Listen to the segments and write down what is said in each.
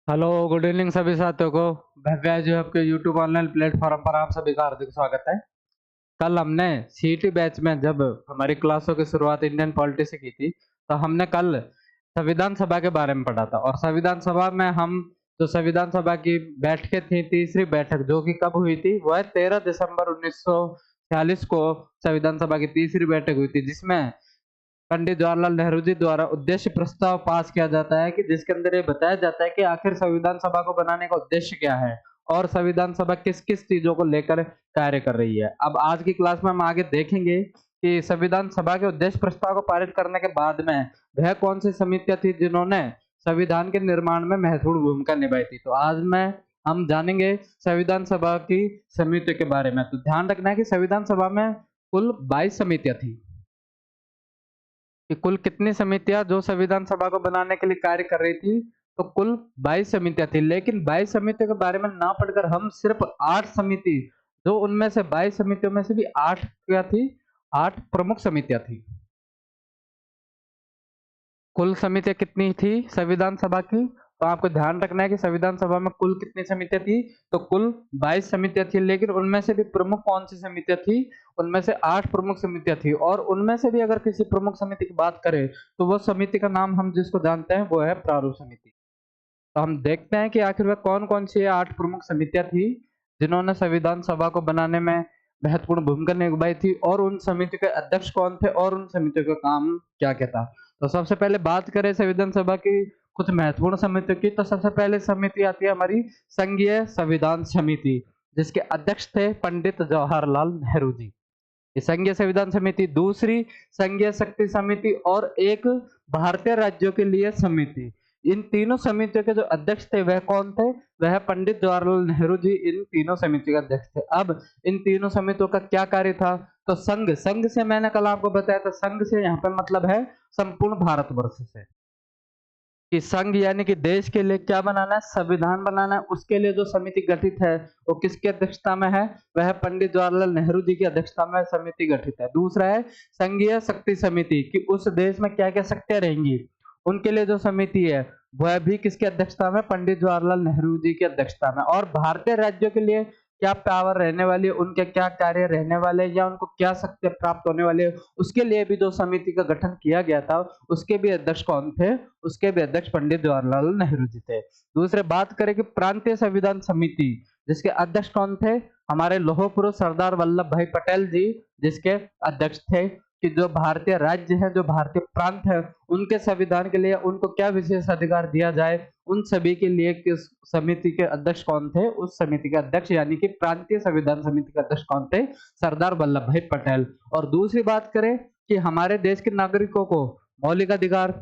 Hello, good evening सभी साथियों को। भव्या जो आपके यूट्यूब ऑनलाइन प्लेटफॉर्म पर आप सभी का हार्दिक स्वागत है। कल हमने सीईटी बैच में जब हमारी क्लासों की शुरुआत इंडियन पॉलिटी से की थी, तो हमने कल संविधान सभा के बारे में पढ़ा था। और संविधान सभा में हम जो संविधान सभा की बैठकें थी, तीसरी बैठक जो कि कब हुई थी, वह 13 दिसंबर 1946 को संविधान सभा की तीसरी बैठक हुई थी, जिसमें पंडित जवाहरलाल नेहरू जी द्वारा उद्देश्य प्रस्ताव पास किया जाता है कि जिसके अंदर ये बताया जाता है कि आखिर संविधान सभा को बनाने का उद्देश्य क्या है और संविधान सभा किस किस चीजों को लेकर कार्य कर रही है। अब आज की क्लास में हम आगे देखेंगे कि संविधान सभा के उद्देश्य प्रस्ताव को पारित करने के बाद में वह कौन सी समितियां थी जिन्होंने संविधान के निर्माण में महत्वपूर्ण भूमिका निभाई थी। तो आज में हम जानेंगे संविधान सभा की समितियों के बारे में। तो ध्यान रखना है कि संविधान सभा में कुल 22 समितियां थी कि कुल कितनी समितियां जो संविधान सभा को बनाने के लिए कार्य कर रही थी। तो कुल 22 समितियां थी, लेकिन 22 समितियों के बारे में ना पढ़कर हम सिर्फ 8 समिति, जो उनमें से 22 समितियों में से भी 8 क्या थी, 8 प्रमुख समितियां थी। कुल समितियां कितनी थी संविधान सभा की, तो आपको ध्यान रखना है कि संविधान सभा में कुल कितनी समितियां थी। तो कुल 22 समितियां थी, लेकिन उनमें से भी प्रमुख कौन सी समितियां थी, उनमें से 8 प्रमुख समितियां थी। और उनमें से भी अगर किसी प्रमुख समिति की बात करें तो वो समिति का नाम हम जिसको जानते हैं वो है प्रारूप समिति। तो हम देखते हैं कि आखिर वह कौन कौन सी 8 प्रमुख समितियां थी जिन्होंने संविधान सभा को बनाने में महत्वपूर्ण भूमिका निभाई थी, और उन समिति के अध्यक्ष कौन थे और उन समितियों का काम क्या क्या था। तो सबसे पहले बात करें संविधान सभा की कुछ महत्वपूर्ण समितियों की, तो सबसे पहले समिति आती है हमारी संघीय संविधान समिति, जिसके अध्यक्ष थे पंडित जवाहरलाल नेहरू जी। ये संघीय संविधान समिति। दूसरी संघीय शक्ति समिति और एक भारतीय राज्यों के लिए समिति। इन तीनों समितियों के जो अध्यक्ष थे वह कौन थे, वह पंडित जवाहरलाल नेहरू जी इन तीनों समिति के अध्यक्ष थे। अब इन तीनों समितियों का क्या कार्य था, तो संघ संघ से मैंने कल आपको बताया था, संघ से यहाँ पे मतलब है संपूर्ण भारतवर्ष से, कि संघ यानी कि देश के लिए क्या बनाना है, संविधान बनाना है। उसके लिए जो समिति गठित है वो किसकी अध्यक्षता में है, वह पंडित जवाहरलाल नेहरू जी की अध्यक्षता में समिति गठित है। दूसरा है संघीय शक्ति समिति, कि उस देश में क्या क्या शक्तियां रहेंगी, उनके लिए जो समिति है वह भी किसकी अध्यक्षता में, पंडित जवाहरलाल नेहरू जी की अध्यक्षता में। और भारतीय राज्यों के लिए क्या पावर रहने वाली है, उनके क्या कार्य रहने वाले या उनको क्या शक्तियां प्राप्त होने वाली है, उसके लिए भी जो समिति का गठन किया गया था उसके भी अध्यक्ष कौन थे, उसके भी अध्यक्ष पंडित जवाहरलाल नेहरू जी थे। दूसरे बात करें कि प्रांतीय संविधान समिति, जिसके अध्यक्ष कौन थे, हमारे लौह पुरुष सरदार वल्लभ भाई पटेल जी, जिसके अध्यक्ष थे कि जो भारतीय राज्य है, जो भारतीय प्रांत है, उनके संविधान के लिए उनको क्या विशेष अधिकार दिया जाए, उन सभी के लिए किस समिति के अध्यक्ष कौन थे, उस समिति के अध्यक्ष यानी कि प्रांतीय संविधान समिति के अध्यक्ष कौन थे, सरदार वल्लभ भाई पटेल। और दूसरी बात करें कि हमारे देश के नागरिकों को मौलिक अधिकार,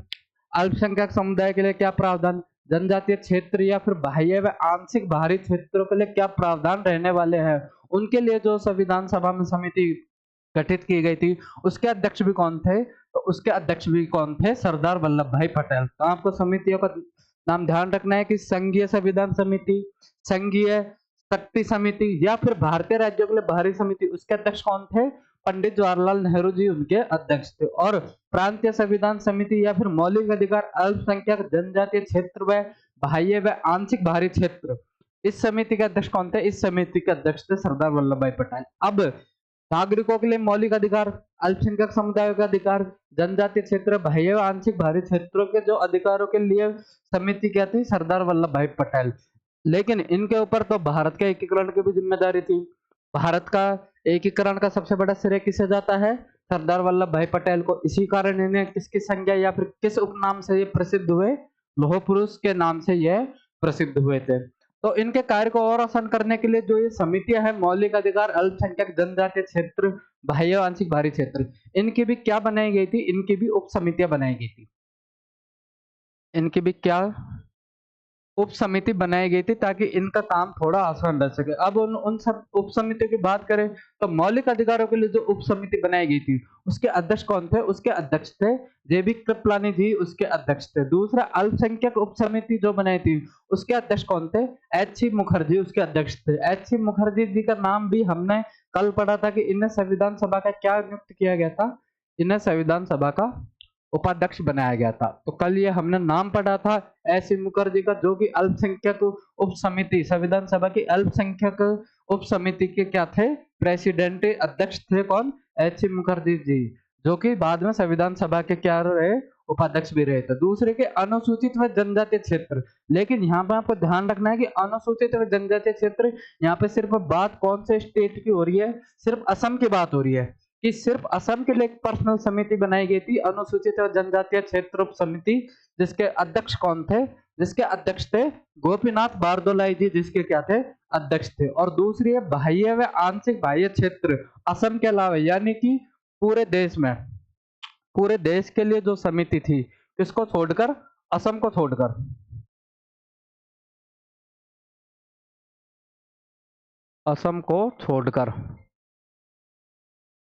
अल्पसंख्यक समुदाय के लिए क्या प्रावधान, जनजातीय क्षेत्र या फिर बाह्य व आंशिक बाहरी क्षेत्रों के लिए क्या प्रावधान रहने वाले हैं, उनके लिए जो संविधान सभा में समिति गठित की गई थी उसके अध्यक्ष भी कौन थे, तो उसके अध्यक्ष भी कौन थे, सरदार वल्लभ भाई पटेल। तो आपको समितियों का नाम ध्यान रखना है कि संघीय संविधान समिति, संघीय शक्ति समिति या फिर भारतीय राज्यों के लिए बाहरी समिति, उसके अध्यक्ष कौन थे, पंडित जवाहरलाल नेहरू जी उनके अध्यक्ष थे। और प्रांतीय संविधान समिति या फिर मौलिक अधिकार, अल्पसंख्यक, जनजातीय क्षेत्र व बाह्य व आंशिक बाहरी क्षेत्र, इस समिति के अध्यक्ष कौन थे, इस समिति के अध्यक्ष थे सरदार वल्लभ भाई पटेल। अब नागरिकों के लिए मौलिक अधिकार, अल्पसंख्यक समुदायों के अधिकार, जनजातीय क्षेत्र, बाह्य व आंशिक बाहरी क्षेत्रों के जो अधिकारों के लिए समिति क्या थी, सरदार वल्लभ भाई पटेल। लेकिन इनके ऊपर तो भारत के एकीकरण की भी जिम्मेदारी थी। भारत का एकीकरण का सबसे बड़ा श्रेय किसे जाता है, सरदार वल्लभ भाई पटेल को। इसी कारण इन्हें किसकी संज्ञा या फिर किस उपनाम से ये प्रसिद्ध हुए, लौह पुरुष के नाम से यह प्रसिद्ध हुए थे। तो इनके कार्य को और आसान करने के लिए जो ये समितियां हैं, मौलिक अधिकार, अल्पसंख्यक, जनजातीय क्षेत्र, बाह्य आंशिक बाहरी क्षेत्र, इनकी भी क्या बनाई गई थी, इनकी भी उप समितियां बनाई गई थी। इनकी भी क्या उप समिति बनाई गई थी ताकि इनका काम थोड़ा आसान रह सके। अब उन उन सब उप समितियों की बात करें तो मौलिक अधिकारों के लिए जो उप समिति बनाई गई थी उसके अध्यक्ष कौन थे, उसके अध्यक्ष थे जेबी कृपलानी जी, उसके अध्यक्ष थे। दूसरा अल्पसंख्यक उप समिति जो बनाई थी उसके अध्यक्ष कौन थे, एच सी मुखर्जी उसके अध्यक्ष थे। एच सी मुखर्जी जी का नाम भी हमने कल पढ़ा था कि इन्हें संविधान सभा का क्या नियुक्त किया गया था, इन्हें संविधान सभा का उपाध्यक्ष बनाया गया था। तो कल ये हमने नाम पढ़ा था एस मुखर्जी का, जो कि अल्पसंख्यक उप समिति, संविधान सभा की अल्पसंख्यक उप समिति के क्या थे, प्रेसिडेंट अध्यक्ष थे कौन, एच मुखर्जी जी, जो कि बाद में संविधान सभा के क्या रहे, उपाध्यक्ष भी रहे थे। दूसरे के अनुसूचित व जनजातीय क्षेत्र, लेकिन यहाँ पे आपको ध्यान रखना है कि अनुसूचित व जनजातीय क्षेत्र, यहाँ पे सिर्फ बात कौन से स्टेट की हो रही है, सिर्फ असम की बात हो रही है, कि सिर्फ असम के लिए एक पर्सनल समिति बनाई गई थी, अनुसूचित और जनजातीय क्षेत्र उप समिति, जिसके अध्यक्ष कौन थे, जिसके अध्यक्ष थे गोपीनाथ बारदोलाई जी, जिसके क्या थे, अध्यक्ष थे। और दूसरी है बाह्य व आंशिक बाह्य क्षेत्र, असम के अलावा, यानी कि पूरे देश में, पूरे देश के लिए जो समिति थी, किसको छोड़कर, असम को छोड़कर, असम को छोड़कर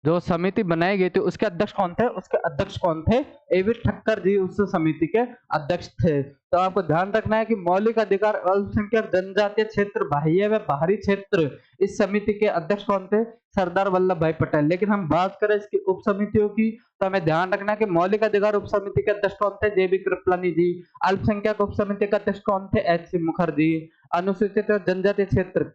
जो समिति बनाई गई थी, उसके अध्यक्ष कौन थे, उसके अध्यक्ष कौन थे, एवी ठक्कर जी उस समिति के अध्यक्ष थे। तो आपको ध्यान रखना है कि मौलिक अधिकार, अल्पसंख्यक, जनजातीय क्षेत्र, बाह्य व बाहरी क्षेत्र, इस समिति के अध्यक्ष कौन थे, सरदार वल्लभ भाई पटेल। लेकिन हम बात करें इसकी उप समितियों की, तो हमें ध्यान रखना है कि मौलिक अधिकार उप समिति के अध्यक्ष कौन थे, जेबी कृपलानी जी। अल्पसंख्यक उप समिति के अध्यक्ष कौन थे, एच मुखर्जी। अनुसूचित जनजातीय क्षेत्र,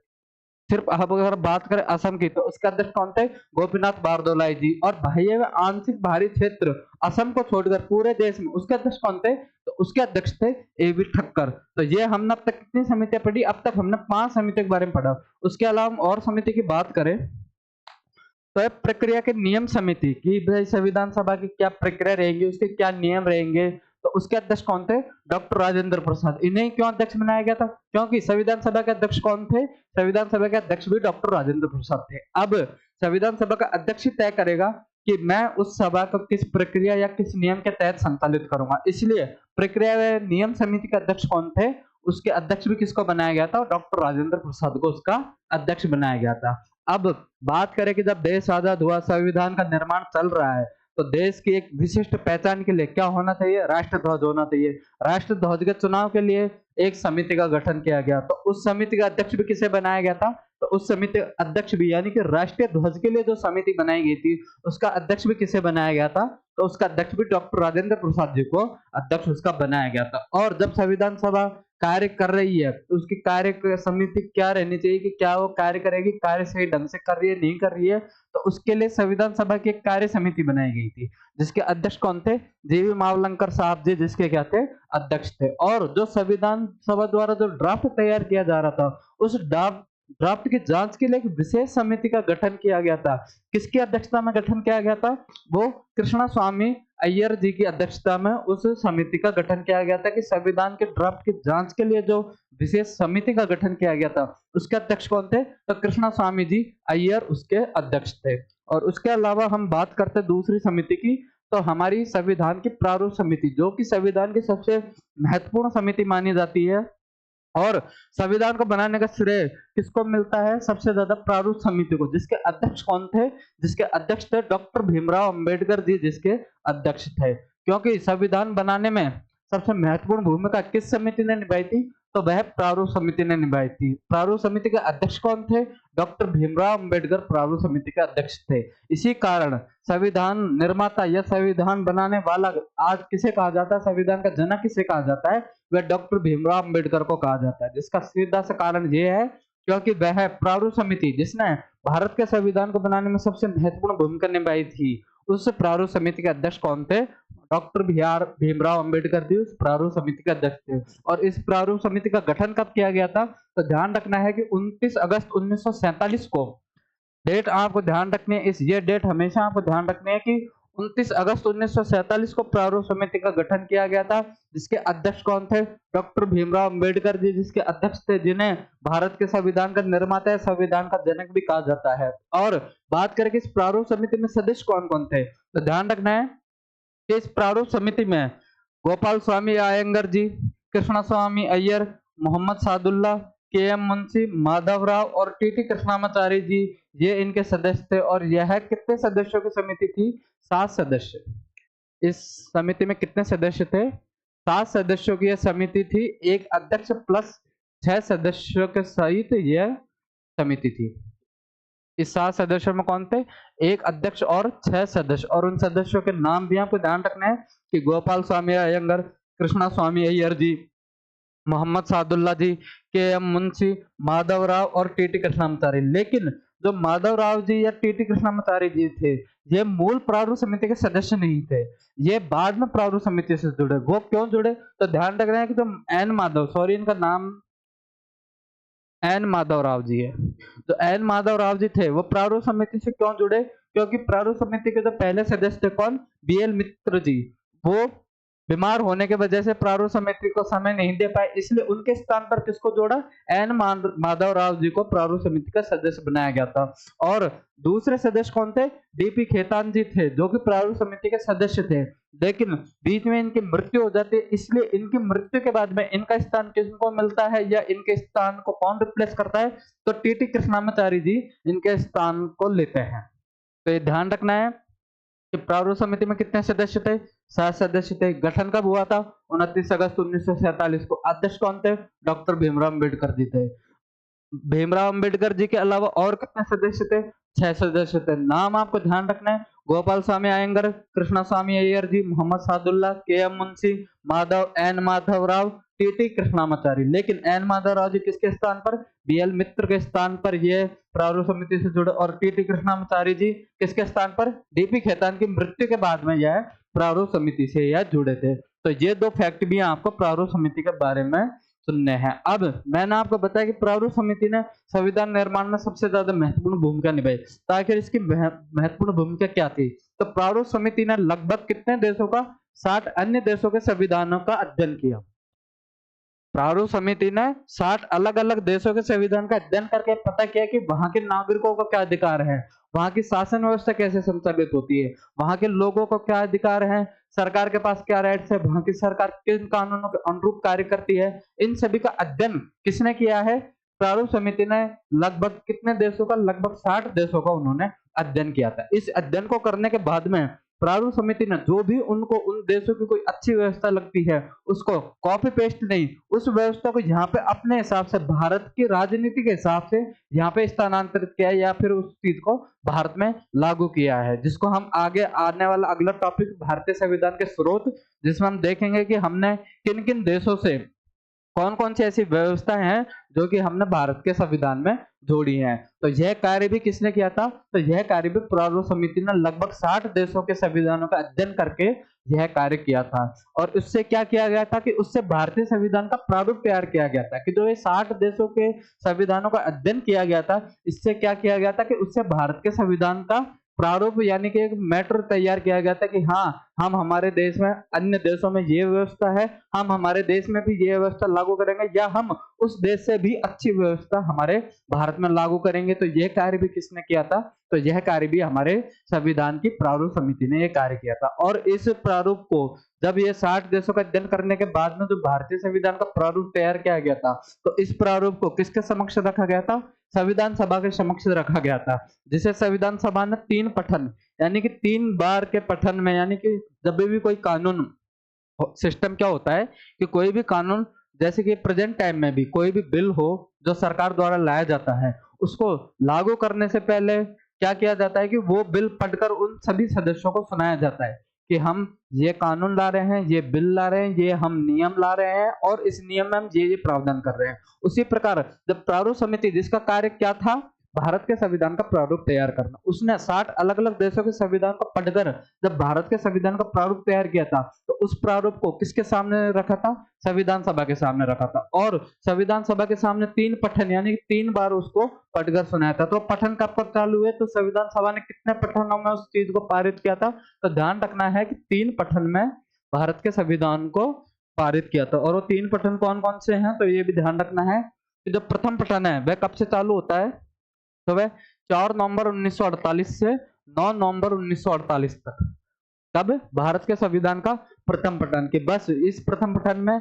सिर्फ अब अगर बात करें असम की, तो उसके अध्यक्ष कौन थे, गोपीनाथ बारदोलाई जी। और बाह्य व आंशिक बाहरी क्षेत्र, असम को छोड़कर पूरे देश में, उसके अध्यक्ष कौन थे, तो उसके अध्यक्ष थे एबी ठक्कर। तो ये हमने अब तक कितनी समितियां पढ़ी, अब तक हमने 5 समितियों के बारे में पढ़ा। उसके अलावा हम और समिति की बात करें तो प्रक्रिया के नियम समिति की, भाई संविधान सभा की क्या प्रक्रिया रहेगी, उसके क्या नियम रहेंगे, तो उसके अध्यक्ष कौन थे, डॉक्टर राजेंद्र प्रसाद। इन्हें क्यों अध्यक्ष बनाया गया था, क्योंकि संविधान सभा के अध्यक्ष कौन थे, संविधान सभा के अध्यक्ष भी डॉक्टर राजेंद्र प्रसाद थे। अब संविधान सभा का अध्यक्ष ही तय करेगा कि मैं उस सभा को किस प्रक्रिया या किस नियम के तहत संचालित करूंगा, इसलिए प्रक्रिया व नियम समिति के अध्यक्ष कौन थे, उसके अध्यक्ष भी किसको बनाया गया था, डॉक्टर राजेंद्र प्रसाद को उसका अध्यक्ष बनाया गया था। अब बात करें कि जब देश आजाद हुआ, संविधान का निर्माण चल रहा है, तो देश की एक विशिष्ट पहचान के लिए क्या होना चाहिए, राष्ट्रध्वज होना चाहिए। राष्ट्रध्वज के चुनाव के लिए एक समिति का गठन किया गया, तो उस समिति का अध्यक्ष भी किसे बनाया गया था, तो उस समिति अध्यक्ष भी, यानी कि राष्ट्रीय ध्वज के लिए जो समिति बनाई गई थी, उसका अध्यक्ष भी किसे बनाया गया था, तो उसका अध्यक्ष भी डॉक्टर राजेंद्र प्रसाद जी को अध्यक्ष उसका बनाया गया था। और जब संविधान सभा कार्य कर रही है, तो उसकी कार्य समिति क्या रहनी चाहिए, कि क्या वो कार्य करेगी, कार्य सही ढंग से कर रही है, नहीं कर रही है, तो उसके लिए संविधान सभा की एक कार्य समिति बनाई गई थी, जिसके अध्यक्ष कौन थे, जीवी मावलंकर साहब जी, जिसके क्या थे, अध्यक्ष थे। और जो संविधान सभा द्वारा जो ड्राफ्ट तैयार किया जा रहा था, उस ड्राफ्ट की जांच के लिए एक विशेष समिति का गठन किया गया था। किसकी अध्यक्षता में गठन किया गया था, वो कृष्णा स्वामी अय्यर जी की अध्यक्षता में उस समिति का गठन किया गया था, कि संविधान के ड्राफ्ट की जांच के लिए जो विशेष समिति का गठन किया गया था, उसके अध्यक्ष कौन थे, तो कृष्णा स्वामी जी अय्यर उसके अध्यक्ष थे। और उसके अलावा हम बात करते दूसरी समिति की, तो हमारी संविधान की प्रारूप समिति, जो कि संविधान की सबसे महत्वपूर्ण समिति मानी जाती है, और संविधान को बनाने का श्रेय किसको मिलता है, सबसे ज्यादा प्रारूप समिति को, जिसके अध्यक्ष कौन थे, जिसके अध्यक्ष थे डॉक्टर भीमराव अंबेडकर जी, जिसके अध्यक्ष थे। क्योंकि संविधान बनाने में सबसे महत्वपूर्ण भूमिका किस समिति ने निभाई थी, तो वह प्रारूप समिति ने निभाई थी। प्रारूप समिति के अध्यक्ष कौन थे, डॉक्टर भीमराव अंबेडकर प्रारूप समिति के अध्यक्ष थे। इसी कारण संविधान निर्माता या संविधान बनाने वाला आज किसे कहा जाता है, संविधान का जनक किसे कहा जाता है, वह डॉक्टर भीमराव अंबेडकर को कहा जाता है, जिसका सीधा सा कारण यह है क्योंकि वह प्रारूप समिति, जिसने भारत के संविधान को बनाने में सबसे महत्वपूर्ण भूमिका निभाई थी, उस प्रारूप समिति के अध्यक्ष कौन थे, डॉक्टर भीमराव अंबेडकर जी उस प्रारूप समिति के अध्यक्ष थे। और इस प्रारूप समिति का गठन कब किया गया था, तो ध्यान रखना है कि 29 अगस्त 1947 को, डेट आपको ध्यान रखनी है, ये डेट हमेशा आपको ध्यान रखनी है कि 29 अगस्त 1947 को प्रारूप समिति का गठन किया गया था, जिसके अध्यक्ष कौन थे, डॉक्टर भीमराव अंबेडकर जी, जिसके अध्यक्ष थे, जिन्हें भारत के संविधान का निर्माता या संविधान का जनक भी कहा जाता है। और बात करें कि इस प्रारूप समिति में सदस्य कौन कौन थे, तो ध्यान रखना है कि इस प्रारूप समिति में गोपाल स्वामी अयंगर जी, कृष्णा स्वामी अय्यर, मोहम्मद सादुल्ला, के एम मुंशी, माधवराव और टीटी कृष्णामाचारी जी, ये इनके सदस्य थे। और यह कितने सदस्यों की समिति थी, 7 सदस्य। इस समिति में कितने सदस्य थे, 7 सदस्यों की यह समिति थी, एक अध्यक्ष प्लस 6 सदस्यों के सहित यह समिति थी। इस 7 सदस्यों में कौन थे? एक अध्यक्ष और 6 सदस्य, और उन सदस्यों के नाम भी आपको ध्यान रखना है कि गोपाल स्वामी अयंगर, कृष्णा स्वामी अय्यर जी, मोहम्मद सादुल्ला जी, के एम मुंशी, माधव राव और टीटी कृष्णामाचारी। लेकिन जो माधव राव जी या टीटी कृष्णामाचारी जी थे, ये मूल प्रारूप समिति के सदस्य नहीं थे, ये बाद में प्रारूप समिति से जुड़े। वो क्यों जुड़े? तो ध्यान रखना है कि जो एन माधव, सॉरी इनका नाम एन माधव राव जी है, तो एन माधव राव जी थे, वो प्रारूप समिति से क्यों जुड़े? क्योंकि प्रारूप समिति के जो पहले सदस्य थे कौन? बीएल मित्र जी, वो बीमार होने की वजह से प्रारूप समिति को समय नहीं दे पाए, इसलिए उनके स्थान पर किसको जोड़ा? एन माधव राव जी को प्रारूप समिति का सदस्य बनाया गया था। और दूसरे सदस्य कौन थे? डीपी खेतान जी थे, जो कि प्रारूप समिति के सदस्य थे, लेकिन बीच में इनकी मृत्यु हो जाती है, इसलिए इनकी मृत्यु के बाद में इनका स्थान किसको मिलता है या इनके स्थान को कौन रिप्लेस करता है? तो टीटी कृष्णामाचारी जी इनके स्थान को लेते हैं। तो ये ध्यान रखना है कि प्रारूप समिति में कितने सदस्य थे? 7 सदस्य थे। गठन कब हुआ था? 29 अगस्त 1947 को। अध्यक्ष कौन थे? डॉक्टर भीमराव अम्बेडकर जी थे। भीमराव अम्बेडकर जी के अलावा और कितने सदस्य थे? 6 सदस्य थे। नाम आपको ध्यान रखना है, गोपाल स्वामी अयंगर, कृष्णा स्वामी अय्यर जी, Mohammed Saadulla, K M Munshi, N Madhav Rao, TT Krishnamachari. लेकिन एन माधव राव जी किसके स्थान पर? बीएल मित्र के स्थान पर ये प्रारूप समिति से जुड़े, और टीटी कृष्णामाचारी जी किसके स्थान पर? डीपी खेतान की मृत्यु के बाद में यह प्रारूप समिति से यह जुड़े थे। तो ये 2 फैक्ट भी आपको प्रारूप समिति के बारे में सुनने हैं। अब मैंने आपको बताया कि प्रारूप समिति ने संविधान निर्माण में सबसे ज्यादा महत्वपूर्ण भूमिका निभाई। तो आखिर इसकी महत्वपूर्ण भूमिका क्या थी? तो प्रारूप समिति ने लगभग कितने देशों का? 60 अन्य देशों के संविधानों का अध्ययन किया। प्रारूप समिति ने 60 अलग अलग देशों के संविधान का अध्ययन करके पता किया कि वहां के नागरिकों को क्या अधिकार है, वहां की शासन व्यवस्था कैसे संचालित होती है, वहां के लोगों को क्या अधिकार है, सरकार के पास क्या राइट्स है, वहां की सरकार किन कानूनों के अनुरूप कार्य करती है, इन सभी का अध्ययन किसने किया है? प्रारूप समिति ने लगभग कितने देशों का? लगभग 60 देशों का उन्होंने अध्ययन किया था। इस अध्ययन को करने के बाद में प्रारूप समिति ने जो भी उनको उन देशों की कोई अच्छी व्यवस्था लगती है, उसको कॉपी पेस्ट नहीं, उस व्यवस्था को यहाँ पे अपने हिसाब से भारत की राजनीति के हिसाब से यहाँ पे स्थानांतरित किया है, या फिर उस चीज को भारत में लागू किया है, जिसको हम आगे आने वाला अगला टॉपिक भारतीय संविधान के स्रोत, जिसमें हम देखेंगे कि हमने किन किन देशों से कौन कौन सी ऐसी व्यवस्थाएं हैं जो कि हमने भारत के संविधान में जोड़ी हैं। तो यह कार्य भी किसने किया था? तो यह कार्य भी प्रारूप समिति ने लगभग 60 देशों के संविधानों का अध्ययन करके यह कार्य किया था। और उससे क्या किया गया था कि उससे भारतीय संविधान का प्रारूप तैयार किया गया था, कि जो ये 60 देशों के संविधानों का अध्ययन किया गया था, इससे क्या किया गया था कि उससे भारत के संविधान का प्रारूप यानी कि एक मैटर तैयार किया गया था कि हाँ, हम हमारे देश में, अन्य देशों में ये व्यवस्था है, हम हमारे देश में भी ये व्यवस्था लागू करेंगे, या हम उस देश से भी अच्छी व्यवस्था हमारे भारत में लागू करेंगे। तो यह कार्य भी किसने किया था? तो यह कार्य भी हमारे संविधान की प्रारूप समिति ने यह कार्य किया था। और इस प्रारूप को जब ये 60 देशों का अध्ययन करने के बाद में जो भारतीय संविधान का प्रारूप तैयार किया गया था, तो इस प्रारूप को किसके समक्ष रखा गया था? संविधान सभा के समक्ष रखा गया था, जिसे संविधान सभा ने 3 पठन यानी कि 3 बार के पठन में, यानी कि जब भी कोई कानून सिस्टम क्या होता है कि कोई भी कानून, जैसे कि प्रेजेंट टाइम में भी कोई भी बिल हो जो सरकार द्वारा लाया जाता है, उसको लागू करने से पहले क्या किया जाता है कि वो बिल पढ़कर उन सभी सदस्यों को सुनाया जाता है कि हम ये कानून ला रहे हैं, ये बिल ला रहे हैं, ये हम नियम ला रहे हैं, और इस नियम में हम ये प्रावधान कर रहे हैं। उसी प्रकार जब प्रारूप समिति, जिसका कार्य क्या था? भारत के संविधान का प्रारूप तैयार करना, उसने 60 अलग अलग देशों के संविधान को पढ़कर जब भारत के संविधान का प्रारूप तैयार किया था, तो उस प्रारूप को किसके सामने रखा था? संविधान सभा के सामने रखा था। और संविधान सभा के सामने 3 पठन यानी कि 3 बार उसको पढ़कर सुनाया था। तो पठन कब कब चालू हुए? तो संविधान सभा ने कितने पठनों में उस चीज को पारित किया था? तो ध्यान रखना है कि 3 पठन में भारत के संविधान को पारित किया था। और वो 3 पठन कौन कौन से हैं? तो ये भी ध्यान रखना है कि जो प्रथम पठन है वह कब से चालू होता है? तो वह 4 नवंबर 1948 से 9 नवंबर 1948 तक। कब? भारत के संविधान का प्रथम पठन। कि बस इस प्रथम पठन में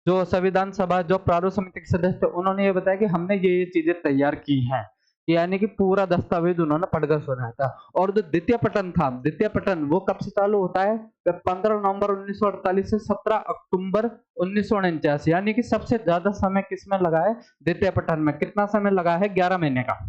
जो संविधान सभा, जो प्रारूप समिति के सदस्य थे, उन्होंने ये बताया कि हमने ये चीजें तैयार की हैं, यानी कि पूरा दस्तावेज उन्होंने पढ़कर सुनाया था। और जो द्वितीय पठन था, द्वितीय पठन वो कब से चालू होता है? 15 नवंबर 1948 से 17 अक्टूबर 1949, यानी कि सबसे ज्यादा समय किसमें लगा है? द्वितीय पठन में। कितना समय लगा है? 11 महीने का।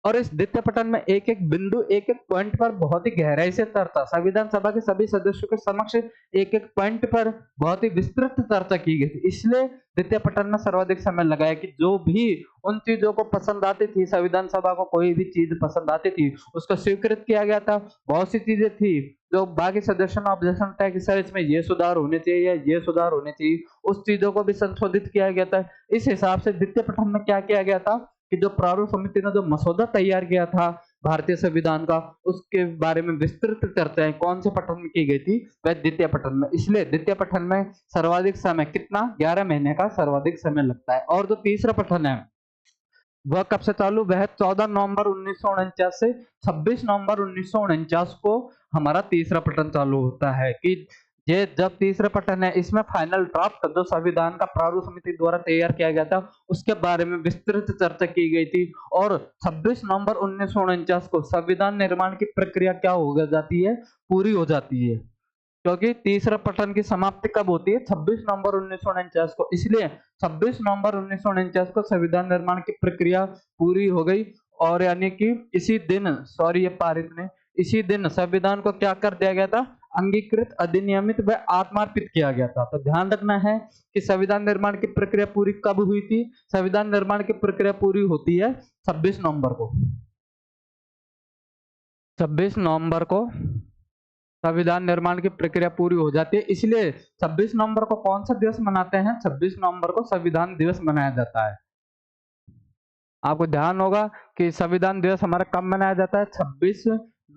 और इस द्वितीय पठन में एक एक बिंदु एक एक पॉइंट पर बहुत ही गहराई से चर्चा, संविधान सभा के सभी सदस्यों के समक्ष एक एक पॉइंट पर बहुत ही विस्तृत चर्चा की गई थी। इसलिए द्वितीय पठन में सर्वाधिक समय लगाया कि जो भी उन चीजों को पसंद आती थी, संविधान सभा को कोई भी चीज पसंद आती थी उसको स्वीकृत किया गया था। बहुत सी चीजें थी जो बाकी सदस्यों ने ऑब्जेक्शन था कि सर इसमें ये सुधार होने चाहिए या ये सुधार होने चाहिए, उस चीजों को भी संशोधित किया गया था। इस हिसाब से द्वितीय पठन में क्या किया गया था कि जो प्रारूप समिति ने जो मसौदा तैयार किया था भारतीय संविधान का, उसके बारे में विस्तृत चर्चाएं कौन से पठन में की गई थी, वह द्वितीय पठन में। इसलिए द्वितीय पठन में सर्वाधिक समय कितना, 11 महीने का सर्वाधिक समय लगता है। और जो तीसरा पठन है वह कब से चालू, वह 14 नवंबर 1949 से 26 नवंबर 1949 को हमारा तीसरा पठन चालू होता है। कि ये जब तीसरा पठन है इसमें फाइनल ड्राफ्ट जो संविधान का प्रारूप समिति द्वारा तैयार किया गया था उसके बारे में विस्तृत चर्चा की गई थी। और 26 नवंबर 1949 को संविधान निर्माण की प्रक्रिया क्या हो जाती है, पूरी हो जाती है। क्योंकि तीसरा पठन की समाप्ति कब होती है, 26 नवंबर 1949 को। इसलिए 26 नवंबर 1949 को संविधान निर्माण की प्रक्रिया पूरी हो गई। और यानी कि इसी दिन, सॉरी ये पारित ने, इसी दिन संविधान को क्या कर दिया गया था, अंगीकृत, अधिनियमित व आत्मार्पित किया गया था। तो ध्यान रखना है कि संविधान निर्माण की प्रक्रिया पूरी कब हुई थी, संविधान निर्माण की प्रक्रिया पूरी होती है 26 नवंबर को। 26 नवंबर को संविधान निर्माण की प्रक्रिया पूरी हो जाती है। इसलिए 26 नवंबर को कौन सा दिवस मनाते हैं, 26 नवंबर को संविधान दिवस मनाया जाता है। आपको ध्यान होगा कि संविधान दिवस हमारा कब मनाया जाता है, 26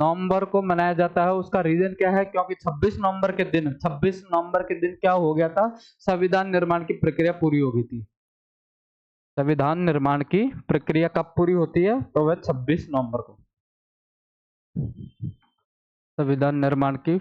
नवंबर को मनाया जाता है। उसका रीजन क्या है, क्योंकि 26 नवंबर के दिन, 26 नवंबर के दिन क्या हो गया था, संविधान निर्माण की प्रक्रिया पूरी हो गई थी। संविधान निर्माण की प्रक्रिया कब पूरी होती है, तो वह 26 नवंबर को संविधान निर्माण की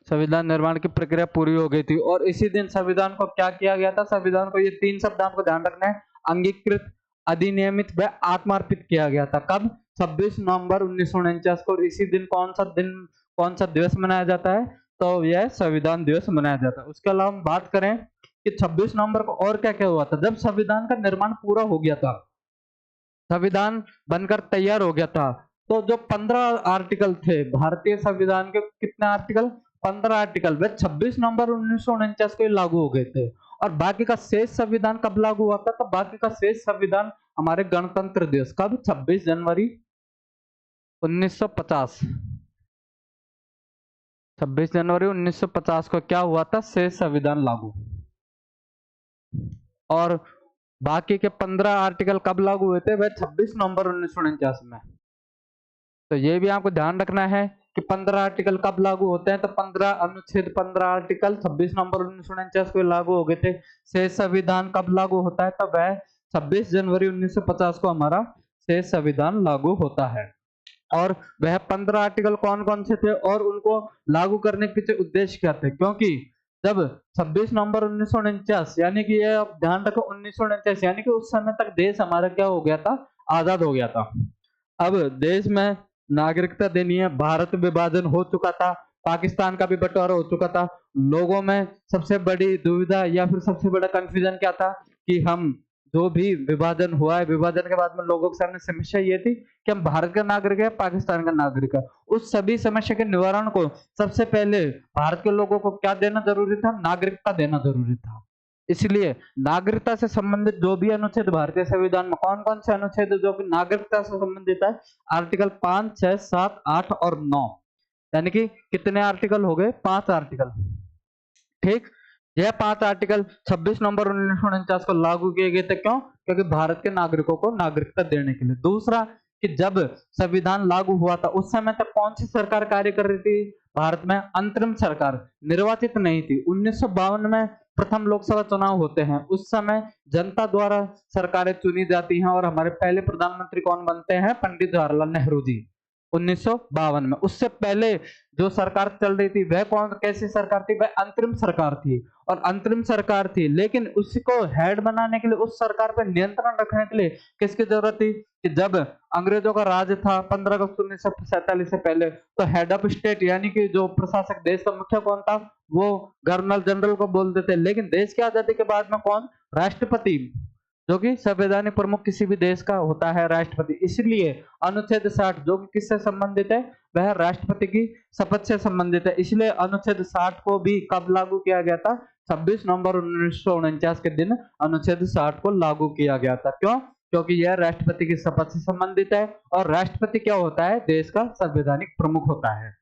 संविधान निर्माण की प्रक्रिया पूरी हो गई थी। और इसी दिन संविधान को क्या किया गया था, संविधान को, ये तीन शब्द आपको ध्यान रखना है, अंगीकृत, अधिनियमित व आत्मार्पित किया गया था। कब, 26 नवंबर 1949 को। इसी दिन कौन सा दिन, कौन सा दिवस मनाया जाता है, तो यह संविधान दिवस मनाया जाता है। उसके अलावा हम बात करें कि 26 नवंबर को और क्या क्या हुआ था, जब संविधान का निर्माण पूरा हो गया था, संविधान बनकर तैयार हो गया था, तो जो 15 आर्टिकल थे भारतीय संविधान के, कितने आर्टिकल, 15 आर्टिकल, वे 26 नवंबर 1949 को लागू हो गए थे। और बाकी का शेष संविधान कब लागू हुआ था, तो बाकी का शेष संविधान हमारे गणतंत्र दिवस, कब, 26 जनवरी 1950, 26 जनवरी 1950 को क्या हुआ था, शेष संविधान लागू। और बाकी के 15 आर्टिकल कब लागू हुए थे, वह 26 नवंबर 1949 में। तो ये भी आपको ध्यान रखना है कि 15 आर्टिकल कब लागू होते हैं, तो 15 अनुच्छेद 15 आर्टिकल 26 नवंबर 1949 को लागू हो गए थे। शेष संविधान कब लागू होता है, तो वह 26 जनवरी 1950 को हमारा शेष संविधान लागू होता है। और वह 15 आर्टिकल कौन कौन से थे और उनको लागू करने के पीछे उद्देश्य क्या थे, क्योंकि जब 26 नवंबर 1949, यानी कि ये आप ध्यान रखो 1949, यानी कि उस समय तक देश हमारा क्या हो गया था, आजाद हो गया था। अब देश में नागरिकता देनी है, भारत विभाजन हो चुका था, पाकिस्तान का भी बंटवारा हो चुका था। लोगों में सबसे बड़ी दुविधा या फिर सबसे बड़ा कंफ्यूजन क्या था कि हम, जो भी विभाजन हुआ है, विभाजन के बाद में लोगों के सामने समस्या ये थी कि हम भारत का नागरिक है, पाकिस्तान का नागरिक है। उस सभी समस्या के निवारण को सबसे पहले भारत के लोगों को क्या देना जरूरी था, नागरिकता देना जरूरी था। इसलिए नागरिकता से संबंधित जो भी अनुच्छेद भारतीय संविधान में, कौन कौन से अनुच्छेद जो कि नागरिकता से संबंधित है, आर्टिकल 5, 6, 7, 8 और 9, यानी कि कितने आर्टिकल हो गए, 5 आर्टिकल। ठीक, यह 5 आर्टिकल 26 नवंबर 1949 को लागू किए गए थे। क्यों, क्योंकि भारत के नागरिकों को नागरिकता देने के लिए। दूसरा कि जब संविधान लागू हुआ था उस समय तक कौन सी सरकार कार्य कर रही थी भारत में, अंतरिम सरकार, निर्वाचित नहीं थी। 1952 में प्रथम लोकसभा चुनाव होते हैं, उस समय जनता द्वारा सरकारें चुनी जाती हैं और हमारे पहले प्रधानमंत्री कौन बनते हैं, पंडित जवाहरलाल नेहरू जी। 1952 में। उससे पहले जो सरकार चल रही थी वह कौन कैसी सरकार थी? वह अंतरिम सरकार थी, और अंतरिम सरकार थी, लेकिन उसको हेड बनाने के लिए, उस सरकार पर नियंत्रण रखने के लिए किसकी जरूरत थी? कि जब अंग्रेजों का राज था 15 अगस्त 1947 से पहले, तो हेड ऑफ स्टेट यानी कि जो प्रशासक, देश का मुखिया कौन था? वो गवर्नर जनरल को बोलते थे। लेकिन देश की आजादी के बाद में कौन? राष्ट्रपति, जो कि संवैधानिक प्रमुख किसी भी देश का होता है राष्ट्रपति। इसलिए अनुच्छेद 60 जो कि किससे संबंधित है? वह राष्ट्रपति की शपथ से संबंधित है। इसलिए अनुच्छेद 60 को भी कब लागू किया गया था? 26 नवंबर 1949 के दिन अनुच्छेद 60 को लागू किया गया था। क्यों? क्योंकि यह राष्ट्रपति की शपथ से संबंधित है, और राष्ट्रपति क्या होता है? देश का संवैधानिक प्रमुख होता है।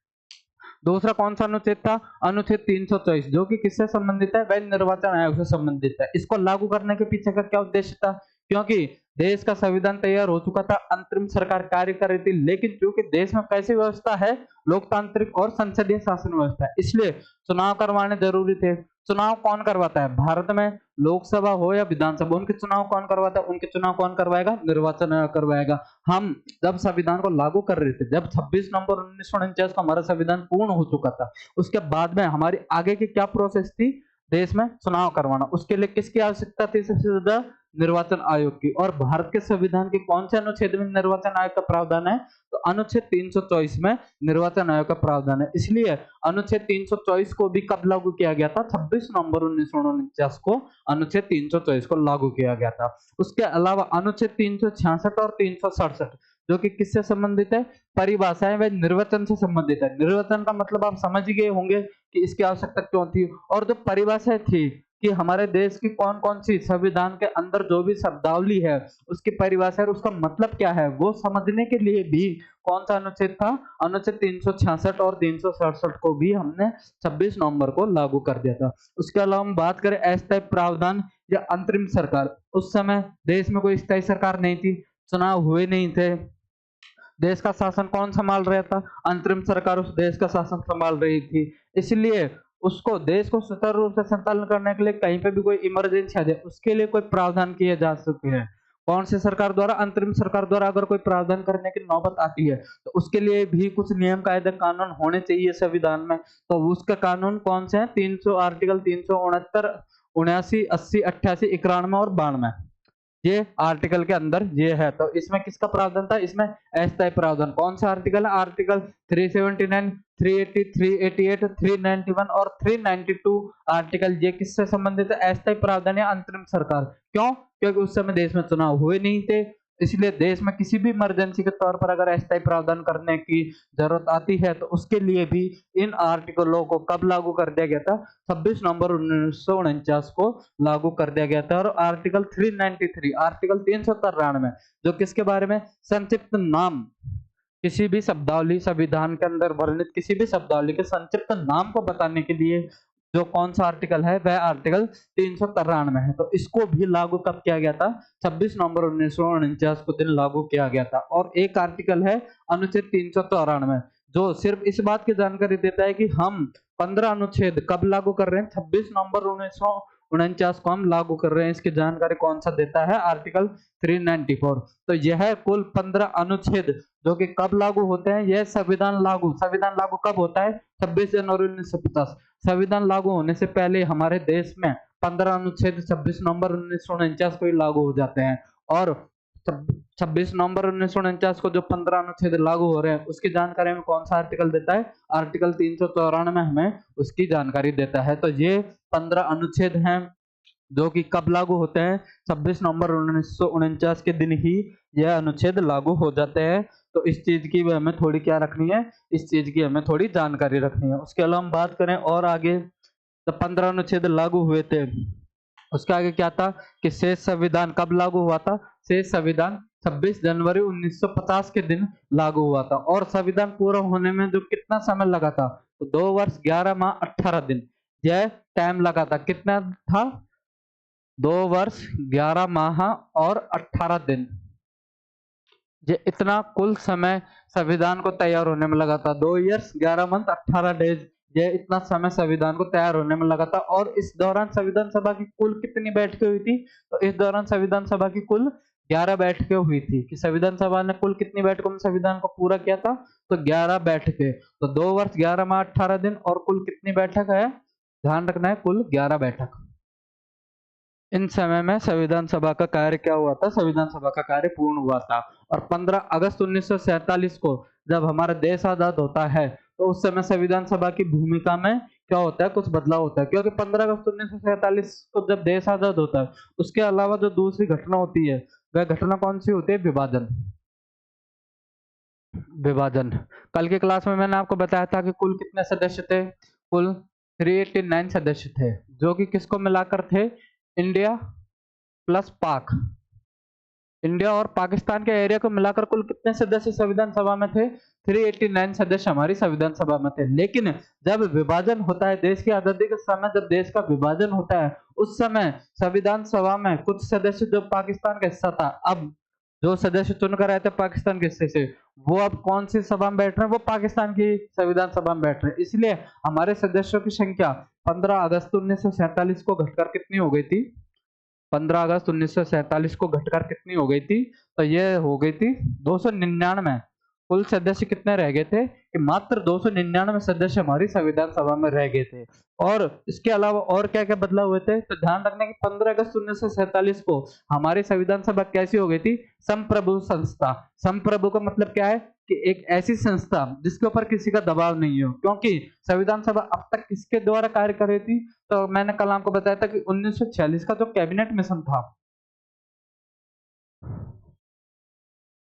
दूसरा कौन सा अनुच्छेद था? अनुच्छेद 324 जो कि किससे संबंधित है? वह निर्वाचन आयोग से संबंधित है। इसको लागू करने के पीछे का क्या उद्देश्य था? क्योंकि देश का संविधान तैयार हो चुका था, अंतरिम सरकार कार्य कर रही थी, लेकिन क्योंकि देश में कैसी व्यवस्था है? लोकतांत्रिक और संसदीय शासन व्यवस्था है, इसलिए चुनाव करवाने जरूरी थे। चुनाव कौन करवाता है भारत में? लोकसभा हो या विधानसभा, उनके चुनाव कौन करवाता है? उनके चुनाव कौन करवाएगा? निर्वाचन आयोग करवाएगा। हम जब संविधान को लागू कर रहे थे, जब 26 नवंबर 1949 को हमारा संविधान पूर्ण हो चुका था, उसके बाद में हमारी आगे की क्या प्रोसेस थी? देश में चुनाव करवाना। उसके लिए किसकी आवश्यकता थी सबसे ज्यादा? निर्वाचन आयोग की। और भारत के संविधान के कौन से अनुच्छेद में निर्वाचन आयोग का प्रावधान है? तो अनुच्छेद 324 में निर्वाचन आयोग का प्रावधान है। इसलिए अनुच्छेद 324 को भी कब लागू किया गया था? 26 नवंबर 1949 को अनुच्छेद 324 को लागू किया गया था। उसके अलावा अनुच्छेद 366 और 367 जो कि किससे संबंधित है? परिभाषाएं व निर्वचन से संबंधित है। निर्वचन का मतलब आप समझ गए होंगे कि इसकी आवश्यकता क्यों थी। और जो परिभाषाएं थी कि हमारे देश की कौन कौन सी संविधान के अंदर जो भी शब्दावली है उसकी परिभाषा है, उसका मतलब क्या है, वो समझने के लिए भी कौन सा अनुच्छेद था? अनुच्छेद 366 और 367 को भी हमने 26 नवंबर को लागू कर दिया था। उसके अलावा हम बात करें अस्थायी प्रावधान या अंतरिम सरकार, उस समय देश में कोई स्थायी सरकार नहीं थी, चुनाव हुए नहीं थे, देश का शासन कौन संभाल रहा था? अंतरिम सरकार उस देश का शासन संभाल रही थी। इसलिए उसको देश को सुचारू रूप से संचालन करने के लिए कहीं पे भी कोई इमरजेंसी आ जाए, उसके लिए कोई प्रावधान किए जा सकते हैं। कौन सी सरकार द्वारा? अंतरिम सरकार द्वारा अगर कोई प्रावधान करने की नौबत आती है तो उसके लिए भी कुछ नियम कायदे कानून होने चाहिए संविधान में। तो उसका कानून कौन से हैं? 300 आर्टिकल 369, 79, 80, 88, 91 और 92 ये आर्टिकल के अंदर ये है। तो इसमें किसका प्रावधान था? इसमें अस्थायी प्रावधान। कौन सा आर्टिकल है? आर्टिकल 379, 380, 388, 391 और 392 आर्टिकल ये किससे संबंधित है? अस्थायी प्रावधान या अंतरिम सरकार। क्यों? क्योंकि उस समय देश में चुनाव हुए नहीं थे, इसलिए देश में किसी भी इमरजेंसी के तौर पर अगर अस्थायी प्रावधान करने की जरूरत आती है तो उसके लिए भी इन आर्टिकलों को कब लागू कर दिया गया था? 26 नवंबर 1949 को लागू कर दिया गया था। और आर्टिकल 393, आर्टिकल 393 जो किसके बारे में? संक्षिप्त नाम, किसी भी शब्दावली, संविधान के अंदर वर्णित किसी भी शब्दावली के संक्षिप्त नाम को बताने के लिए जो कौन सा आर्टिकल है? वह आर्टिकल 393 है। तो इसको भी लागू कब किया गया था? 26 नवंबर 1949 को दिन लागू किया गया था। और एक आर्टिकल है अनुच्छेद 394 जो सिर्फ इस बात की जानकारी देता है कि हम 15 अनुच्छेद कब लागू कर रहे हैं? 26 नवंबर 1949 को हम लागू कर रहे हैं। इसकी जानकारी कौन सा देता है? आर्टिकल 394। तो यह कुल 15 अनुच्छेद जो कि कब लागू होते हैं? यह संविधान लागू कब होता है? 26 जनवरी 1950। संविधान लागू होने से पहले हमारे देश में 15 अनुच्छेद 26 नवंबर 1949 को ही लागू हो जाते हैं। और 26 नवंबर 1949 को जो 15 अनुच्छेद लागू हो रहे हैं उसकी जानकारी हमें कौन सा आर्टिकल देता है? आर्टिकल 394 हमें उसकी जानकारी देता है। तो ये 15 अनुच्छेद हैं जो कि कब लागू होते हैं? 26 नवंबर 1949 के दिन ही यह अनुच्छेद लागू हो जाते हैं। तो इस चीज की हमें थोड़ी क्या रखनी है? इस चीज की हमें थोड़ी जानकारी रखनी है। उसके अलावा हम बात करें और आगे, तो 15 अनुच्छेद लागू हुए थे, उसके आगे क्या था कि शेष संविधान कब लागू हुआ था? शेष संविधान 26 जनवरी 1950 के दिन लागू हुआ था। और संविधान पूरा होने में जो कितना समय लगा था? तो 2 वर्ष 11 माह 18 दिन यह टाइम लगा था। कितना था? 2 वर्ष 11 माह और 18 दिन। ये इतना कुल समय संविधान को तैयार होने में लगा था। 2 ईयर्स 11 मंथ 18 डेज ये इतना समय संविधान को तैयार होने में लगा था। और इस दौरान संविधान सभा की कुल कितनी बैठकें हुई थी? तो इस दौरान संविधान सभा की कुल 11 बैठकें हुई थी कि संविधान सभा ने कुल कितनी बैठकों में संविधान को पूरा किया था, तो 11 बैठकें। तो 2 वर्ष 11 माह 18 दिन और कुल कितनी बैठक है, ध्यान रखना है, कुल 11 बैठक। इन समय में संविधान सभा का कार्य क्या हुआ था, संविधान सभा का कार्य पूर्ण हुआ था। और 15 अगस्त 1947 को जब हमारा देश आजाद होता है तो उस समय संविधान सभा की भूमिका में क्या होता है, कुछ बदलाव होता है, क्योंकि 15 अगस्त 1947 को जब देश आजाद होता है उसके अलावा जो दूसरी घटना होती है वह घटना कौन सी होती है, विभाजन। विभाजन। कल की क्लास में मैंने आपको बताया था कि कुल कितने सदस्य थे, कुल 389 सदस्य थे, जो कि किसको मिलाकर थे, इंडिया प्लस पाक, इंडिया और पाकिस्तान के एरिया को मिलाकर कुल कितने सदस्य संविधान सभा में थे, 389 सदस्य हमारी संविधान सभा में थे। लेकिन जब विभाजन होता है देश की आजादी के समय, जब देश का विभाजन होता है उस समय संविधान सभा में कुछ सदस्य जो पाकिस्तान का हिस्सा था, अब जो सदस्य चुनकर आए थे पाकिस्तान के हिस्से से, वो अब कौन सी सभा में बैठ रहे हैं, वो पाकिस्तान की संविधान सभा में बैठ रहे हैं। इसलिए हमारे सदस्यों की संख्या 15 अगस्त 1947 को घटकर कितनी हो गई थी, 15 अगस्त 1947 को घटकर कितनी हो गई थी, तो ये हो गई थी 299। कुल सदस्य कितने रह गए थे कि मात्र 299 सदस्य हमारी संविधान सभा में रह गए थे। और इसके अलावा और क्या क्या बदलाव हुए थे, तो ध्यान रखना कि 15 अगस्त 1947 को हमारी संविधान सभा कैसी हो गई थी, संप्रभु संस्था। संप्रभु का मतलब क्या है कि एक ऐसी संस्था जिसके ऊपर किसी का दबाव नहीं हो, क्योंकि संविधान सभा अब तक किसके द्वारा कार्य कर रही थी, तो मैंने कल आपको बताया था कि 1946 का जो कैबिनेट मिशन था,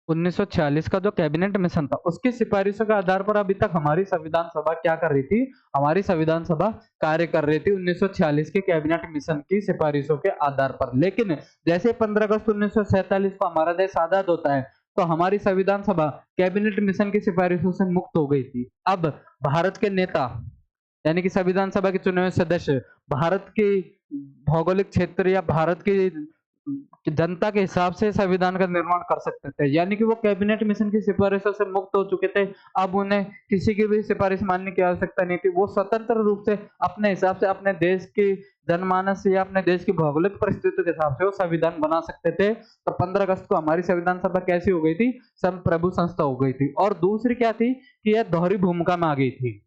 1946 का जो कैबिनेट मिशन था उसकी सिफारिशों के आधार पर अभी तक हमारी संविधान सभा क्या कर रही थी, हमारी संविधान सभा कार्य कर रही थी 1946 के कैबिनेट मिशन की सिफारिशों के आधार पर। लेकिन जैसे 15 अगस्त 1947 को हमारा देश आजाद होता है तो हमारी संविधान सभा कैबिनेट मिशन की सिफारिशों से मुक्त हो गई थी। अब भारत के नेता यानी कि संविधान सभा के चुने हुए सदस्य भारत की भौगोलिक क्षेत्र या भारत की जनता के हिसाब से संविधान का निर्माण कर सकते थे, यानी कि वो कैबिनेट मिशन की सिफारिशों से मुक्त हो चुके थे। अब उन्हें किसी की भी सिफारिश मानने की आवश्यकता नहीं थी, वो स्वतंत्र रूप से अपने हिसाब से अपने देश की जनमानस या अपने देश की भौगोलिक परिस्थितियों के हिसाब से वो संविधान बना सकते थे। तो 15 अगस्त को हमारी संविधान सभा कैसी हो गई थी, संप्रभु संस्था हो गई थी। और दूसरी क्या थी कि यह दोहरी भूमिका में आ गई थी।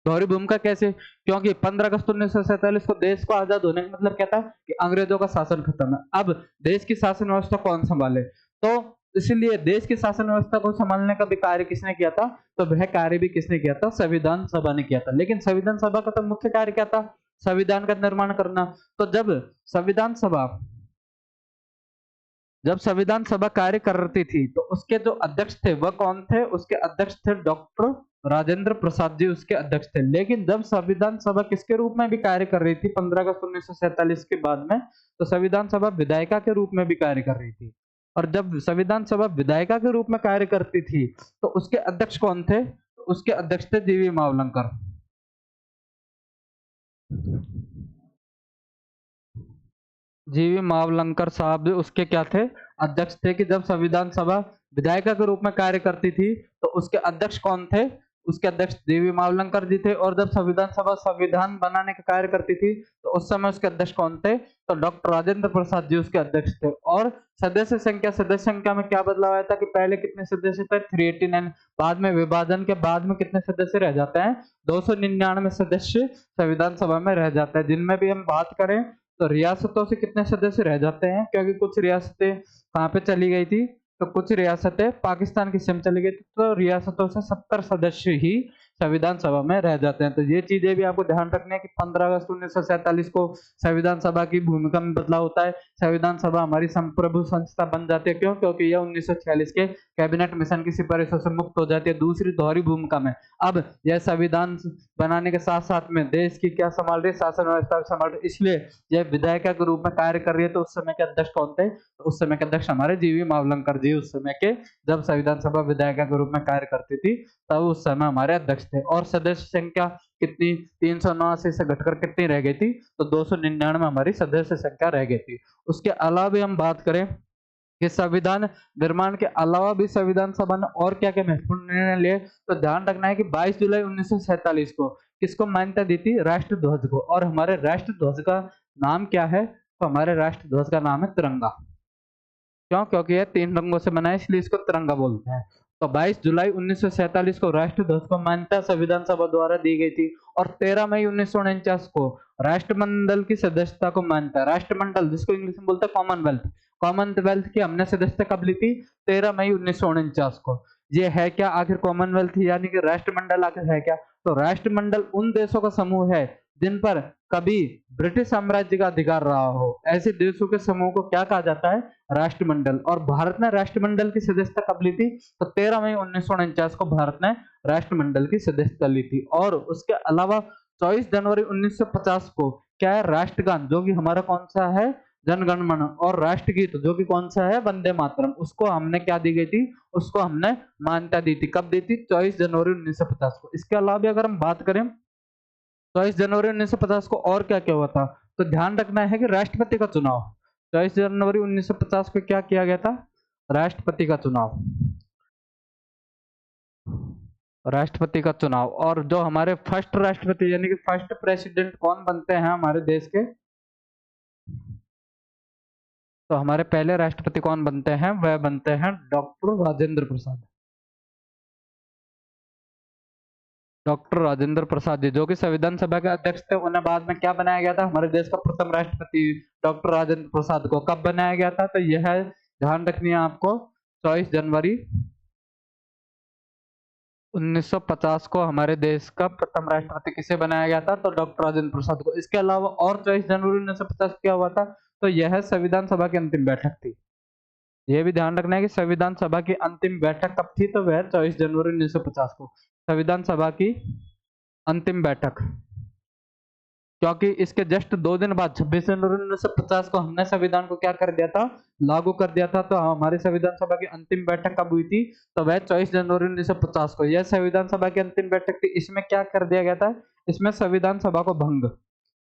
दोहरी भूमिका कैसे, क्योंकि 15 अगस्त 1947 को देश को आजाद होने का मतलब क्या था कि अंग्रेजों का शासन खत्म है, अब देश की शासन व्यवस्था कौन संभाले, तो इसलिए देश की शासन व्यवस्था को संभालने का भी कार्य किसने किया था, तो वह कार्य भी किसने किया था, संविधान सभा ने किया था। लेकिन संविधान सभा का तो मुख्य कार्य क्या था, संविधान का निर्माण करना। तो संविधान सभा जब संविधान सभा कार्य कर रही थी तो उसके जो अध्यक्ष थे वह कौन थे, उसके अध्यक्ष थे डॉक्टर राजेंद्र प्रसाद जी, उसके अध्यक्ष थे। लेकिन जब संविधान सभा किसके रूप में भी कार्य कर रही थी 15 अगस्त 1947 के बाद में, तो संविधान सभा विधायिका के रूप में भी कार्य कर रही थी। और जब संविधान सभा विधायिका के रूप में कार्य करती थी तो उसके अध्यक्ष कौन थे, तो उसके अध्यक्ष थे जीवी मावलंकर। जीवी मावलंकर साहब उसके क्या थे, अध्यक्ष थे। कि जब संविधान सभा विधायिका के रूप में कार्य करती थी तो उसके अध्यक्ष कौन थे, उसके अध्यक्ष जीवी मावलंकर जी थे। और जब संविधान सभा संविधान बनाने का कार्य करती थी तो उस समय उसके अध्यक्ष कौन थे, तो डॉक्टर राजेंद्र प्रसाद जी उसके अध्यक्ष थे। और सदस्य संख्या में क्या बदलाव आया था कि पहले कितने सदस्य थे, 389, बाद में विभाजन के बाद में कितने सदस्य रह जाते हैं, 299 सदस्य संविधान सभा में रह जाते हैं। जिनमें भी हम बात करें तो रियासतों से कितने सदस्य रह जाते हैं, क्योंकि कुछ रियासतें कहाँ पे चली गई थी, तो कुछ रियासतें पाकिस्तान की सिम चली गई थी, तो रियासतों से 70 सदस्य ही संविधान सभा में रह जाते हैं। तो ये चीजें भी आपको ध्यान रखनी है कि 15 अगस्त 1947 को संविधान सभा की भूमिका में बदलाव होता है, संविधान सभा हमारी संप्रभु संस्था बन जाती है। क्यों, क्योंकि यह 1946 के कैबिनेट मिशन की सिफारिशों से मुक्त हो जाती है दूसरी दोहरी भूमिका में। अब यह संविधान बनाने के साथ साथ में देश की क्या संभाल रही है, शासन व्यवस्था संभाल रही है, इसलिए यह विधायिका के रूप में कार्य कर रही है। तो उस समय के अध्यक्ष कौन थे, तो उस समय के अध्यक्ष हमारे जीवी मावलंकर जी, उस समय के जब संविधान सभा विधायिका के रूप में कार्य करती थी तब उस समय हमारे अध्यक्ष थे। और सदस्य संख्या कितनी, 379 से घटकर कितनी रह गई थी, तो 299 हमारी सदस्य संख्या रह गई थी। उसके अलावा भी हम बात करें कि संविधान निर्माण के अलावा भी संविधान सभा ने और क्या क्या महत्वपूर्ण निर्णय लिए, तो ध्यान रखना है कि 22 जुलाई 1947 को किसको मान्यता दी थी, राष्ट्र ध्वज को। और हमारे राष्ट्र ध्वज का नाम क्या है, तो हमारे राष्ट्र ध्वज का नाम है तिरंगा। क्यों? क्योंकि यह 3 रंगों से बना है, इसलिए इसको तिरंगा बोलते हैं। तो 22 जुलाई 1947 को राष्ट्रध्वज को मान्यता संविधान सभा द्वारा दी गई थी और 13 मई 1949 को राष्ट्रमंडल की सदस्यता को मान्यता, राष्ट्रमंडल जिसको इंग्लिश में बोलते हैं कॉमनवेल्थ, कॉमनवेल्थ की हमने सदस्यता कब ली थी? 13 मई 1949 को। ये है क्या आखिर कॉमनवेल्थ, यानी कि राष्ट्रमंडल आखिर है क्या? तो राष्ट्रमंडल उन देशों का समूह है जिन पर कभी ब्रिटिश साम्राज्य का अधिकार रहा हो, ऐसे देशों के समूह को क्या कहा जाता है? राष्ट्रमंडल। और भारत ने राष्ट्रमंडल की सदस्यता कब ली थी? तो 13 मई 1949 को भारत ने राष्ट्रमंडल की सदस्यता ली थी। और उसके अलावा 24 जनवरी 1950 को क्या है? राष्ट्रगान, जो कि हमारा कौन सा है? जनगण मन, और राष्ट्रगीत जो कि कौन सा है? वंदे मातरम, उसको हमने क्या दी गई थी? उसको हमने मान्यता दी थी। कब दी थी? 24 जनवरी 1950 को। इसके अलावा भी अगर हम बात करें 24 जनवरी 1950 को और क्या क्या हुआ था, तो ध्यान रखना है कि राष्ट्रपति का चुनाव 24 जनवरी 1950 को क्या किया गया था? राष्ट्रपति का चुनाव, राष्ट्रपति का चुनाव। और जो हमारे फर्स्ट राष्ट्रपति यानी कि फर्स्ट प्रेसिडेंट कौन बनते हैं हमारे देश के? तो हमारे पहले राष्ट्रपति कौन बनते हैं? वह बनते हैं डॉक्टर राजेंद्र प्रसाद, डॉक्टर राजेंद्र प्रसाद जी, जो कि संविधान सभा के अध्यक्ष थे। उन्हें बाद में क्या बनाया गया था? हमारे देश का प्रथम राष्ट्रपति डॉक्टर राजेंद्र प्रसाद को कब बनाया गया था? तो यह है, ध्यान रखनी है आपको, 24 जनवरी 1950 को हमारे देश का प्रथम राष्ट्रपति किसे बनाया गया था? तो डॉक्टर राजेंद्र प्रसाद को। इसके अलावा और 24 जनवरी 1950 क्या हुआ था? तो यह संविधान सभा की अंतिम बैठक थी। यह भी ध्यान रखना है कि संविधान सभा की अंतिम बैठक कब थी? तो वह 24 जनवरी 1950 को संविधान सभा की अंतिम बैठक। क्योंकि इसके जस्ट 2 दिन बाद 26 जनवरी 1950 को हमने संविधान को क्या कर दिया था? लागू कर दिया था। तो हमारी संविधान सभा की अंतिम बैठक कब हुई थी? तो वह 24 जनवरी 1950 को। यह संविधान सभा की अंतिम बैठक थी। इसमें क्या कर दिया गया था? इसमें संविधान सभा को भंग,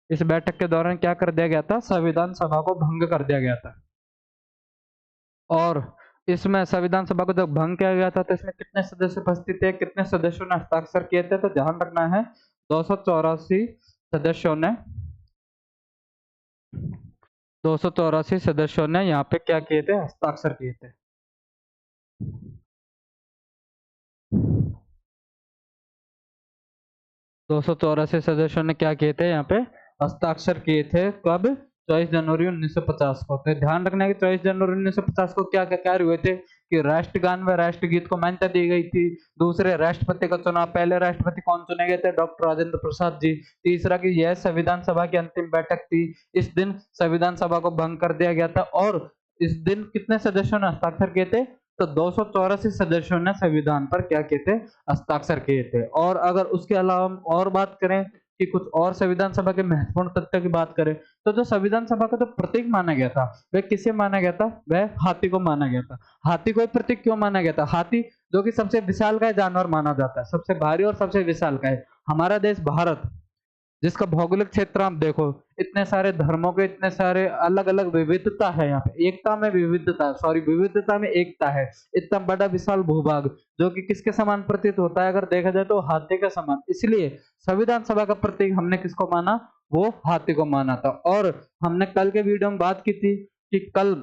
इस बैठक के दौरान क्या कर दिया गया था? संविधान सभा को भंग कर दिया गया था। और इसमें संविधान सभा को जब भंग किया गया था तो इसमें कितने सदस्य उपस्थित थे, कितने सदस्यों ने हस्ताक्षर किए थे? तो ध्यान रखना है 284 सदस्यों ने 284 सदस्यों ने यहाँ पे क्या किए थे? हस्ताक्षर किए थे। 284 सदस्यों ने क्या किए थे? यहाँ पे हस्ताक्षर किए थे। कब? 24 जनवरी 1950 को। तो ध्यान रखना है कि 24 जनवरी 1950 को क्या क्या कार्य हुए थे कि राष्ट्रगान व राष्ट्रगीत को मान्यता दी गई थी। दूसरे, राष्ट्रपति का चुनाव, पहले राष्ट्रपति कौन चुने गए थे? डॉक्टर राजेंद्र प्रसाद जी। तीसरा कि यह संविधान सभा की अंतिम बैठक थी। इस दिन संविधान सभा को भंग कर दिया गया था। और इस दिन कितने सदस्यों ने हस्ताक्षर किए थे? तो 284 सदस्यों ने संविधान पर क्या किए थे? हस्ताक्षर किए थे। और अगर उसके अलावा हम और बात करें कि कुछ और संविधान सभा के महत्वपूर्ण तथ्य की बात करें, तो जो संविधान सभा का जो प्रतीक माना गया था वह किसे माना गया था? वह हाथी को माना गया था। हाथी को एक प्रतीक क्यों माना गया था? हाथी जो कि सबसे विशालकाय जानवर माना जाता है, सबसे भारी और सबसे विशालकाय। हमारा देश भारत, जिसका भौगोलिक क्षेत्र आप देखो, इतने सारे धर्मों के, इतने सारे अलग अलग विविधता है यहाँ पे, एकता में विविधता, सॉरी विविधता में एकता है। इतना बड़ा विशाल भूभाग जो कि किसके समान प्रतीत होता है? अगर देखा जाए तो हाथी के समान। इसलिए संविधान सभा का प्रतीक हमने किसको माना? वो हाथी को माना था। और हमने कल के वीडियो में बात की थी कि कल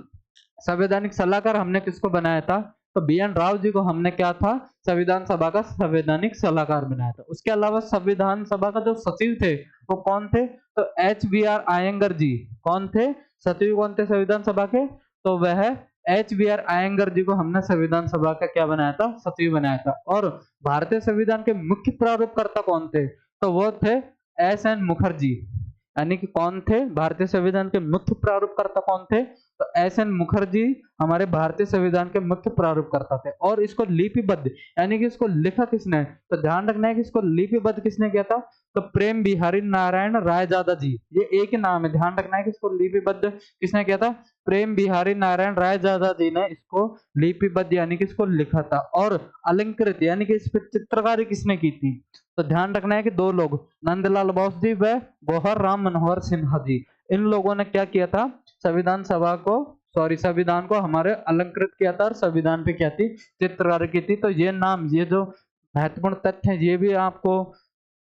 संवैधानिक सलाहकार हमने किसको बनाया था? तो बी.एन. राव जी को हमने क्या था? संविधान सभा का संवैधानिक सलाहकार बनाया था। उसके अलावा संविधान सभा का जो सचिव थे वो कौन थे? तो एच.बी.आर. आयंगर जी। कौन थे? सचिव कौन थे संविधान सभा के? तो वह एच.बी.आर. आयंगर जी को हमने संविधान सभा का क्या बनाया था? सचिव बनाया था। और भारतीय संविधान के मुख्य प्रारूपकर्ता कौन थे? तो वो थे एस.एन. मुखर्जी। यानी कि कौन थे? भारतीय संविधान के मुख्य प्रारूपकर्ता कौन थे? तो एस.एन. मुखर्जी हमारे भारतीय संविधान के मुख्य प्रारूपकर्ता थे। और इसको लिपिबद्ध, यानी कि इसको लिखा किसने? तो ध्यान रखना है कि इसको लिपिबद्ध किसने किया था? तो प्रेम बिहारी नारायण रायजादा जी। ये एक ही नाम है, ध्यान रखना है कि इसको लिपिबद्ध किसने किया था? प्रेम बिहारी नारायण रायजादा जी ने इसको लिपिबद्ध यानी कि इसको लिखा था। और अलंकृत यानी कि इस पर चित्रकारी किसने की थी? तो ध्यान रखना है कि 2 लोग, नंदलाल बोस जी व बोहर राम मनोहर सिन्हा जी, इन लोगों ने क्या किया था? संविधान सभा को, सॉरी संविधान को हमारे अलंकृत किया था और संविधान पे क्या थी? चित्रकारी की थी। तो ये नाम, ये जो महत्वपूर्ण तथ्य हैं, ये भी आपको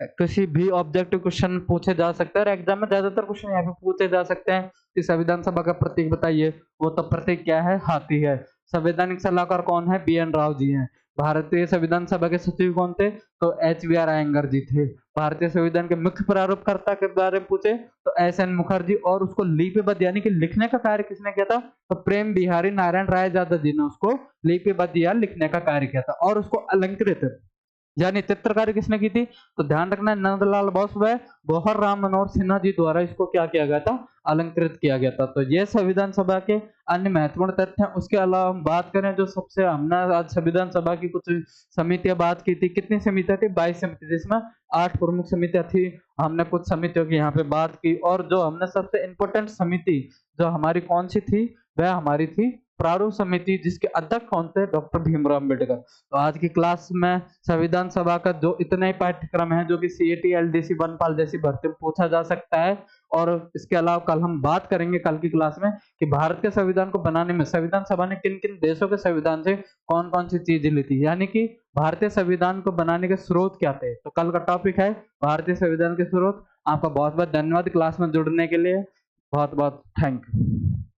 किसी भी ऑब्जेक्टिव क्वेश्चन पूछे जा सकते हैं और एग्जाम में ज्यादातर क्वेश्चन यहाँ पे पूछे जा सकते हैं कि संविधान सभा का प्रतीक बताइए। वो तो प्रतीक क्या है? हाथी है। संवैधानिक सलाहकार कौन है? बी एन राव जी हैं। भारतीय संविधान सभा के सचिव कौन थे? तो एच वी आर अयंगर जी थे। भारतीय संविधान के मुख्य प्रारूपकर्ता के बारे में पूछे तो एस एन मुखर्जी, और उसको लिपिबद्ध यानी कि लिखने का कार्य किसने किया था? तो प्रेम बिहारी नारायण राय यादव जी ने उसको लिपिबद्ध या लिखने का कार्य किया था। और उसको अलंकृत यानी चित्रकारी किसने की थी? तो ध्यान रखना, नंदलाल बोस व गौहर राम मनोहर सिन्हा जी द्वारा इसको क्या किया गया था? अलंकृत किया गया था। तो ये संविधान सभा के अन्य महत्वपूर्ण तथ्य हैं। उसके अलावा हम बात करें जो सबसे, हमने आज संविधान सभा की कुछ समितियां बात की थी। कितनी समितियां थी? 22 समिति, जिसमें 8 प्रमुख समितियां थी। हमने कुछ समितियों की यहाँ पे बात की, और जो हमने सबसे इम्पोर्टेंट समिति जो हमारी कौन सी थी, वह हमारी थी प्रारूप समिति, जिसके अध्यक्ष कौन थे? डॉक्टर भीमराव अम्बेडकर। तो आज की क्लास में संविधान सभा का जो इतना ही पाठ्यक्रम है, जो कि सीएटी एलडीसी वनपाल जैसी भर्ती में पूछा जा सकता है। और इसके अलावा कल हम बात करेंगे कल की क्लास में कि भारत के संविधान को बनाने में संविधान सभा ने किन किन देशों के संविधान से कौन कौन सी चीजें ली थी, यानी कि भारतीय संविधान को बनाने के स्रोत क्या थे। तो कल का टॉपिक है भारतीय संविधान के स्रोत। आपका बहुत बहुत धन्यवाद क्लास में जुड़ने के लिए। बहुत बहुत थैंक यू।